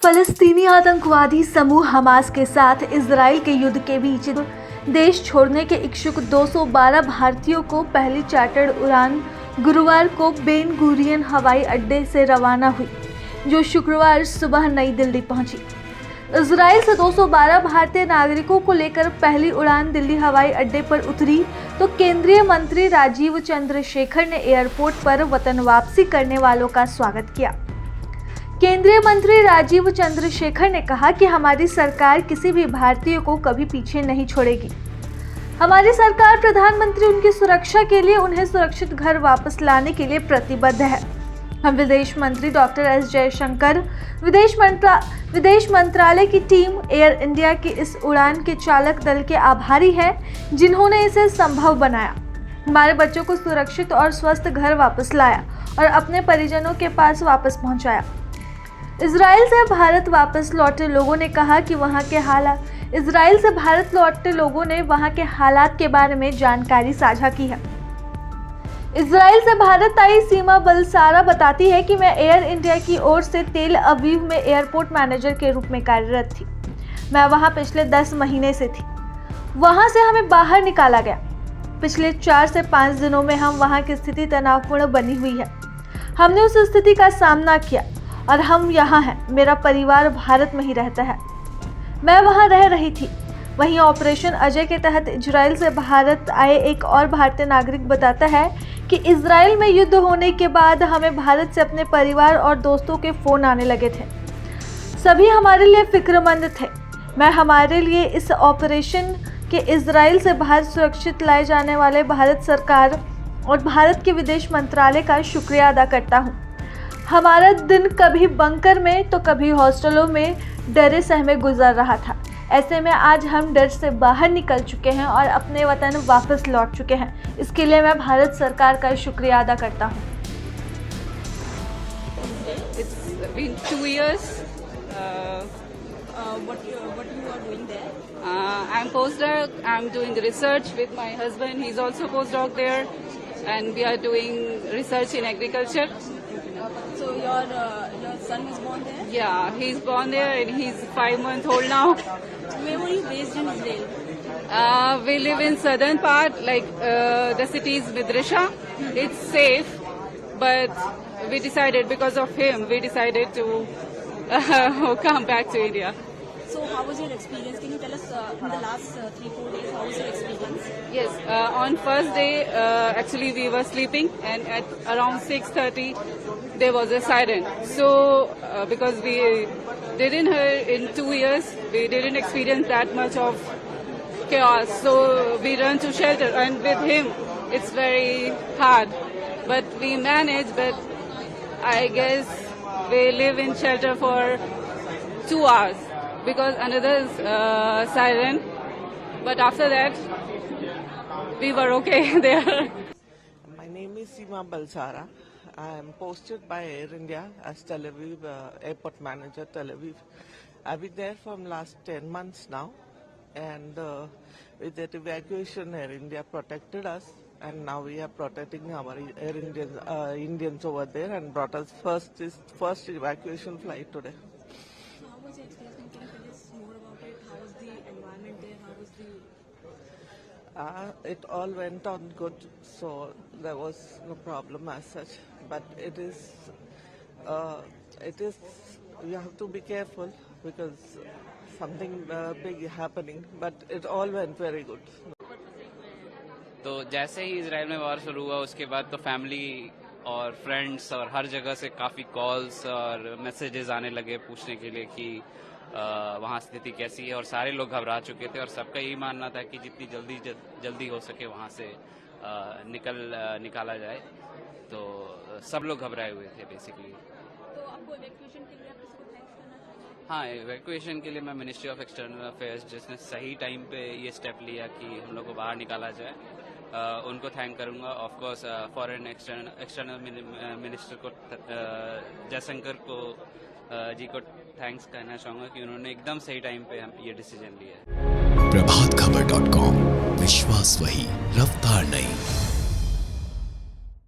फलस्तीनी आतंकवादी समूह हमास के साथ इजराइल के युद्ध के बीच देश छोड़ने के इच्छुक 212 भारतीयों को पहली चार्टर्ड उड़ान गुरुवार को बेन गुरियन हवाई अड्डे से रवाना हुई, जो शुक्रवार सुबह नई दिल्ली पहुंची। इजराइल से 212 भारतीय नागरिकों को लेकर पहली उड़ान दिल्ली हवाई अड्डे पर उतरी तो केंद्रीय मंत्री राजीव चंद्रशेखर ने एयरपोर्ट पर वतन वापसी करने वालों का स्वागत किया। केंद्रीय मंत्री राजीव चंद्रशेखर ने कहा कि हमारी सरकार किसी भी भारतीय को कभी पीछे नहीं छोड़ेगी। हमारी सरकार प्रधानमंत्री उनकी सुरक्षा के लिए उन्हें सुरक्षित घर वापस लाने के लिए प्रतिबद्ध है। हम विदेश मंत्री डॉक्टर एस जयशंकर, विदेश मंत्रालय की टीम, एयर इंडिया की इस उड़ान के चालक दल के आभारी हैं, जिन्होंने इसे संभव बनाया, हमारे बच्चों को सुरक्षित और स्वस्थ घर वापस लाया और अपने परिजनों के पास वापस पहुंचाया। इजराइल से भारत वापस लौटे लोगों ने कहा कि वहां के हालात के बारे में जानकारी साझा की है। इजराइल से भारत आई सीमा बलसारा बताती है कि मैं एयर इंडिया की ओर से तेल अवीव में एयरपोर्ट मैनेजर के रूप में कार्यरत थी। मैं वहां पिछले 10 महीने से थी। वहां से हमें बाहर निकाला गया। पिछले 4 से 5 दिनों में हम वहां की स्थिति तनावपूर्ण बनी हुई है। हमने उस स्थिति का सामना किया और हम यहाँ हैं। मेरा परिवार भारत में ही रहता है। मैं वहाँ रह रही थी। वहीं ऑपरेशन अजय के तहत इजराइल से भारत आए एक और भारतीय नागरिक बताता है कि इजराइल में युद्ध होने के बाद हमें भारत से अपने परिवार और दोस्तों के फ़ोन आने लगे थे। सभी हमारे लिए फिक्रमंद थे। मैं हमारे लिए इस ऑपरेशन के इजराइल से बाहर सुरक्षित लाए जाने वाले भारत सरकार और भारत के विदेश मंत्रालय का शुक्रिया अदा करता हूँ। हमारा दिन कभी बंकर में तो कभी हॉस्टलों में डरे सहमे गुजर रहा था। ऐसे में आज हम डर से बाहर निकल चुके हैं और अपने वतन वापस लौट चुके हैं। इसके लिए मैं भारत सरकार का शुक्रिया अदा करता हूँ। It's been 2 years. What you are doing there? I'm postdoc. I'm doing research with my husband. He's also postdoc there, and we are doing research in agriculture. So your son was born there? Yeah, he's born there and he's 5 months old now. Where were you based in Israel? We live in southern part, like the city is Midrisha. It's safe, but we decided because of him, we decided to come back to India. So how was your experience? Can you tell us in the last 3-4 days, how was your experience? Yes, on first day, actually we were sleeping, and at around 6:30, there was a siren. So, because we didn't hear in 2 years, we didn't experience that much of chaos. So we run to shelter, and with him, it's very hard. But we manage. But I guess we live in shelter for 2 hours because another siren. But after that, we were okay there. My name is Seema Balsara. I am posted by Air India as Tel Aviv airport manager, Tel Aviv. I've been there from last 10 months now, and with that evacuation, Air India protected us, and now we are protecting our Indians over there, and brought us first evacuation flight today. So how was your experience? Can you tell us more about it? How was the environment there? How was the... It all went on good, so there was no problem as such. But it is you have to be careful because something big happening. But it all went very good. तो जैसे ही Israel में वार शुरू हुआ उसके बाद तो family और friends और हर जगह से काफ़ी कॉल्स और मैसेजेस आने लगे पूछने के लिए कि वहाँ स्थिति कैसी है, और सारे लोग घबरा चुके थे और सबका यही मानना था कि जितनी जल्दी हो सके वहाँ से निकाला जाए। तो सब लोग घबराए हुए थे बेसिकली। तो आपको इवैक्यूएशन के लिए आप किसी को थैंक्स करना चाहेंगे? हाँ, इवैक्यूएशन के लिए मैं मिनिस्ट्री ऑफ एक्सटर्नल अफेयर्स, जिसने सही टाइम पे ये स्टेप लिया कि हम लोग को बाहर निकाला जाए, उनको थैंक करूंगा। Of course foreign external minister को जयशंकर जी को थैंक्स कहना चाहूँगा कि उन्होंने एकदम सही टाइम पे ये डिसीजन लिया है। प्रभातखबर.com, विश्वास वही, रफ्तार नहीं।